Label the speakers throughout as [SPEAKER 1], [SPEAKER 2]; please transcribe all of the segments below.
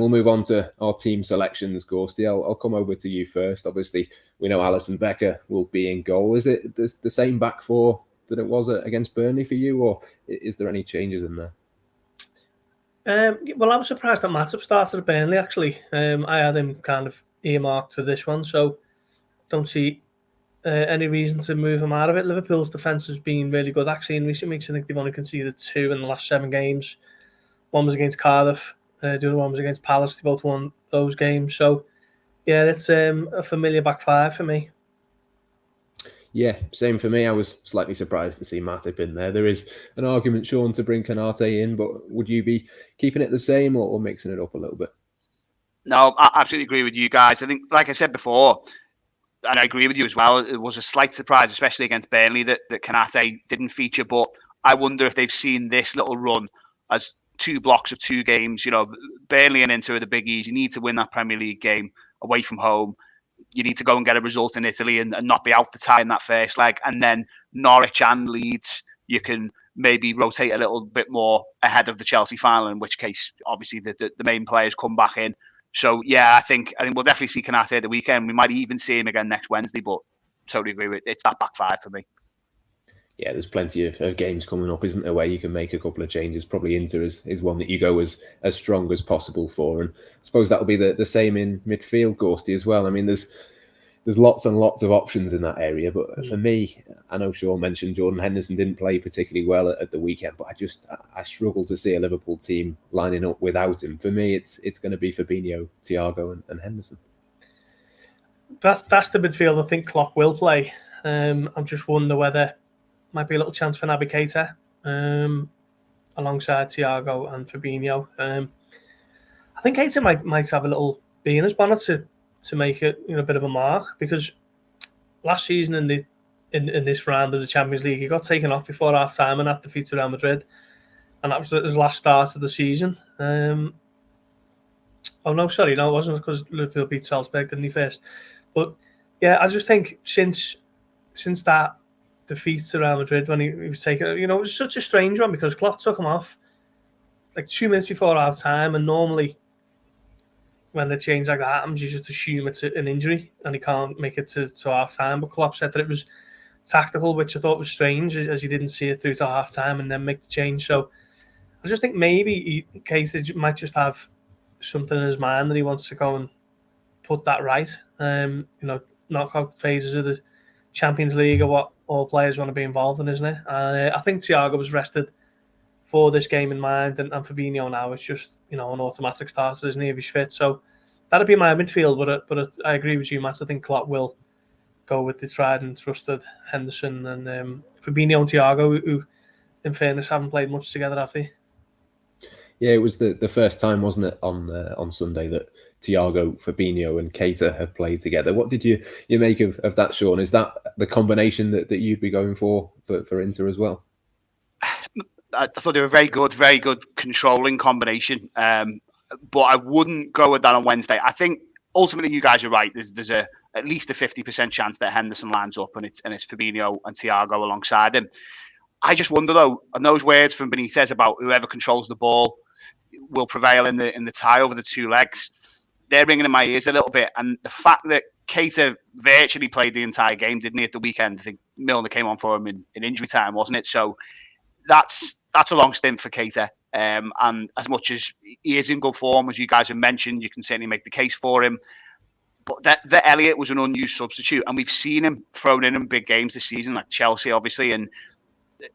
[SPEAKER 1] we'll move on to our team selections, Gorsty. I'll come over to you first. Obviously, we know Alisson Becker will be in goal. Is it the same back four that it was against Burnley for you, or is there any changes in there?
[SPEAKER 2] Well, I was surprised that Matip started at Burnley, actually. I had him kind of earmarked for this one, so don't see any reason to move him out of it. Liverpool's defence has been really good, actually, in recent weeks. I think they've only conceded 2 in the last 7 games. One was against Cardiff, the other one was against Palace. They both won those games. So, yeah, it's a familiar back five for me.
[SPEAKER 1] Yeah, same for me. I was slightly surprised to see Matip in there. There is an argument, Sean, to bring Konate in, but would you be keeping it the same or mixing it up a little bit?
[SPEAKER 3] No, I absolutely agree with you guys. I think, like I said before, and I agree with you as well, it was a slight surprise, especially against Burnley, that Konate didn't feature. But I wonder if they've seen this little run as 2 blocks of 2 games. You know, Burnley and Inter are the biggies. You need to win that Premier League game away from home. You need to go and get a result in Italy and not be out the tie in that first leg. And then Norwich and Leeds, you can maybe rotate a little bit more ahead of the Chelsea final, in which case, obviously, the main players come back in. So, yeah, I think we'll definitely see Konate at the weekend. We might even see him again next Wednesday, but totally agree with it. It's that back five for me.
[SPEAKER 1] Yeah, there's plenty of games coming up, isn't there, where you can make a couple of changes. Probably Inter is one that you go as strong as possible for. And I suppose that'll be the same in midfield, Gorsty, as well. I mean, there's lots and lots of options in that area. But for me, I know Sean mentioned Jordan Henderson didn't play particularly well at the weekend, but I struggle to see a Liverpool team lining up without him. For me, it's going to be Fabinho, Thiago and Henderson.
[SPEAKER 2] That's the midfield I think Klopp will play. I'm just wonder whether might be a little chance for Naby Keita alongside Thiago and Fabinho. I think Keita might have a little bee in his bonnet to make it a bit of a mark, because last season in this round of the Champions League he got taken off before half time and that defeat to Real Madrid, and that was his last start of the season. It wasn't, because Liverpool beat Salzburg, didn't he, first? But yeah, I just think since that defeat to Real Madrid, when he was taken, it was such a strange one, because Klopp took him off like 2 minutes before half time, and normally when the change like that happens, you just assume it's an injury and he can't make it to half time. But Klopp said that it was tactical, which I thought was strange, as he didn't see it through to half time and then make the change. So I just think maybe Keita might just have something in his mind that he wants to go and put that right. Knockout phases of the Champions League are what all players want to be involved in, isn't it? And I think Thiago was rested for this game in mind, and Fabinho now is just an automatic starter, isn't he, if he's fit? So that'd be my midfield. But I agree with you, Matt. I think Klopp will go with the tried and trusted Henderson and Fabinho and Thiago, who, in fairness, haven't played much together, have they?
[SPEAKER 1] Yeah, it was the first time, wasn't it, on Sunday that Thiago, Fabinho and Keita have played together. What did you make of that, Sean? Is that the combination that you'd be going for Inter as well?
[SPEAKER 3] I thought they were very good controlling combination. But I wouldn't go with that on Wednesday. I think ultimately you guys are right. There's at least a 50% chance that Henderson lines up and it's Fabinho and Thiago alongside him. I just wonder though, and those words from Benitez about whoever controls the ball will prevail in the tie over the 2 legs, they're ringing in my ears a little bit. And the fact that Keita virtually played the entire game, didn't he, at the weekend? I think Milner came on for him in injury time, wasn't it? So that's a long stint for Keita. And as much as he is in good form, as you guys have mentioned, you can certainly make the case for him. But that Elliott was an unused substitute, and we've seen him thrown in big games this season, like Chelsea, obviously, and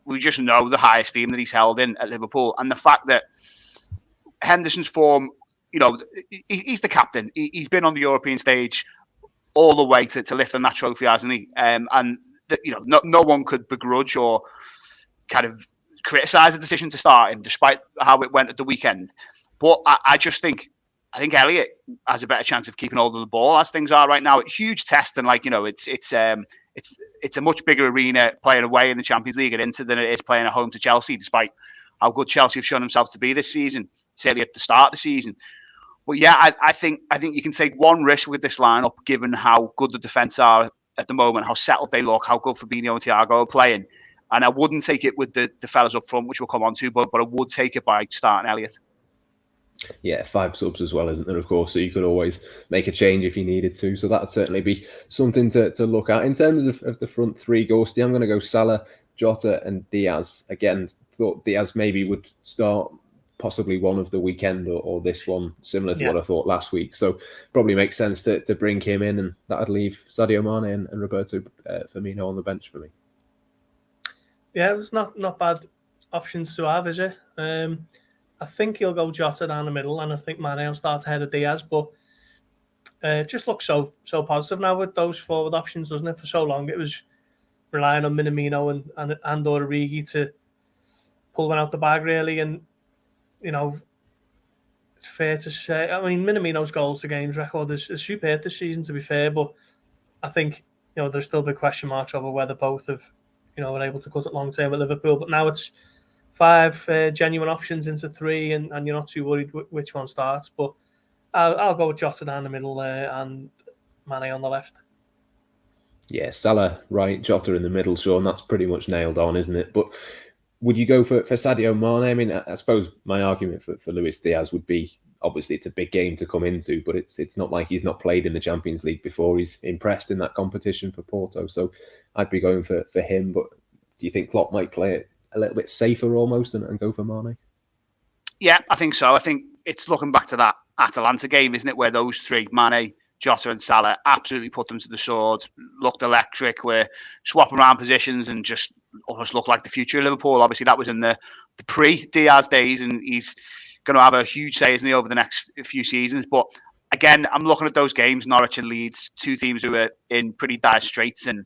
[SPEAKER 3] we just know the high esteem that he's held in at Liverpool. And the fact that Henderson's form, he's the captain. He's been on the European stage all the way to lifting that trophy, hasn't he? No one could begrudge or kind of criticise the decision to start him, despite how it went at the weekend. But I think Elliott has a better chance of keeping hold of the ball as things are right now. It's a huge test, and it's a much bigger arena playing away in the Champions League at Inter than it is playing at home to Chelsea, despite how good Chelsea have shown themselves to be this season, certainly at the start of the season. But yeah, I think you can take one risk with this lineup, given how good the defence are at the moment, how settled they look, how good Fabinho and Thiago are playing. And I wouldn't take it with the fellas up front, which we'll come on to, but I would take it by starting Elliott.
[SPEAKER 1] Yeah, 5 subs as well, isn't there, of course? So you could always make a change if you needed to. So that'd certainly be something to look at. In terms of the front three, Ghosty, I'm going to go Salah, Jota and Diaz. Again, thought Diaz maybe would start possibly one of the weekend or this one, similar to what I thought last week. So probably makes sense to bring him in, and that'd leave Sadio Mane and Roberto Firmino on the bench for me.
[SPEAKER 2] Yeah, it was not bad options to have, is it? I think he'll go Jota down the middle, and I think Mane will start ahead of Diaz. But it just looks so positive now with those forward options, doesn't it? For so long, it was relying on Minamino and Origi to pull one out the bag, really. And it's fair to say, I mean, Minamino's goals to games record is superb this season, to be fair. But I think there's still big question marks over whether both have were able to cut it long term at Liverpool. But now it's 5 genuine options into 3, and you're not too worried which one starts. But I'll go with Jota down the middle and Mane on the left.
[SPEAKER 1] Yeah, Salah right, Jota in the middle, Sean. That's pretty much nailed on, isn't it? But would you go for Sadio Mane? I mean, I suppose my argument for Luis Diaz would be, obviously it's a big game to come into, but it's not like he's not played in the Champions League before. He's impressed in that competition for Porto, so I'd be going for him. But do you think Klopp might play it a little bit safer almost and go for Mane?
[SPEAKER 3] Yeah, I think so. I think it's looking back to that Atalanta game, isn't it, where those three, Mane, Jota and Salah, absolutely put them to the sword, looked electric, were swapping around positions and just almost looked like the future of Liverpool. Obviously, that was in the pre-Diaz days, and he's going to have a huge say, isn't he, over the next few seasons. But again, I'm looking at those games, Norwich and Leeds, 2 teams who are in pretty dire straits and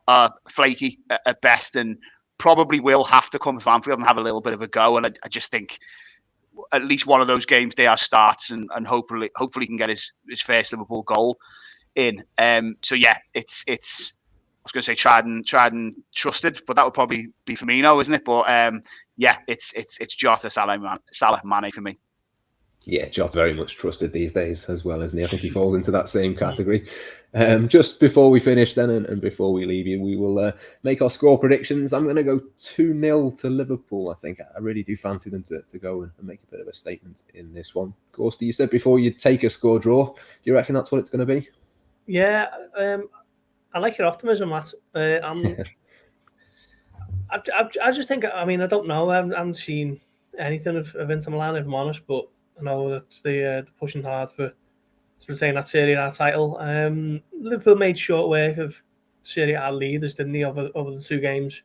[SPEAKER 3] are flaky at best, and probably will have to come to Anfield and have a little bit of a go. And I just think at least one of those games Diaz starts, and hopefully he can get his first Liverpool goal in. So yeah, it's I was going to say tried and trusted, but that would probably be Firmino, isn't it? But yeah, it's Jota, Salah, Mane for me.
[SPEAKER 1] Yeah, Jota very much trusted these days as well, isn't he? I think he falls into that same category. Just before we finish then, and before we leave you, we will make our score predictions. I'm going to go 2-0 to Liverpool. I think I really do fancy them to go and make a bit of a statement in this one. Gorsty, you said before you'd take a score draw. Do you reckon that's what it's going to be?
[SPEAKER 2] Yeah, I like your optimism, Matt. I just think, I mean, I don't know. I haven't seen anything of Inter Milan, if I'm honest, but I know that they're pushing hard to retain that Serie A title. Liverpool made short work of Serie A leaders, didn't they, over the 2 games,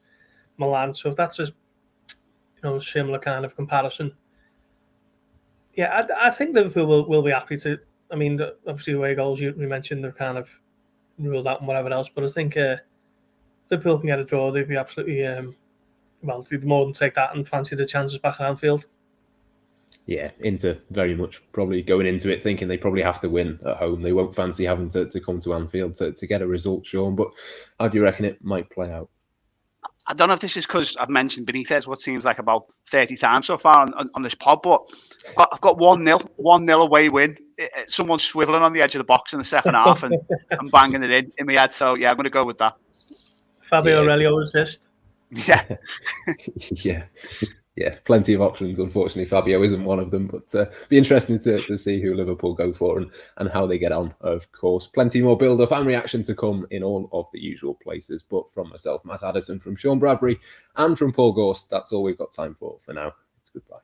[SPEAKER 2] Milan. So if that's a similar kind of comparison, yeah, I think Liverpool will be happy to. I mean, obviously the away goals we mentioned, they're kind of ruled out and whatever else, but I think Liverpool can get a draw. They'd be absolutely they'd more than take that and fancy the chances back at Anfield.
[SPEAKER 1] Yeah, Inter very much probably going into it thinking they probably have to win at home. They won't fancy having to come to Anfield to get a result, Sean. But how do you reckon it might play out?
[SPEAKER 3] I don't know if this is because I've mentioned Benitez what seems like about 30 times so far on this pod, but I've got 1-0 away win. Someone's swiveling on the edge of the box in the second half and I'm banging it in my head. So yeah, I'm going to go with that.
[SPEAKER 2] Fabio Aurelio assist.
[SPEAKER 3] Yeah.
[SPEAKER 1] Yeah, plenty of options. Unfortunately, Fabio isn't one of them, but be interesting to see who Liverpool go for and how they get on, of course. Plenty more build-up and reaction to come in all of the usual places. But from myself, Matt Addison, from Sean Bradbury, and from Paul Gorst, that's all we've got time for now. It's goodbye.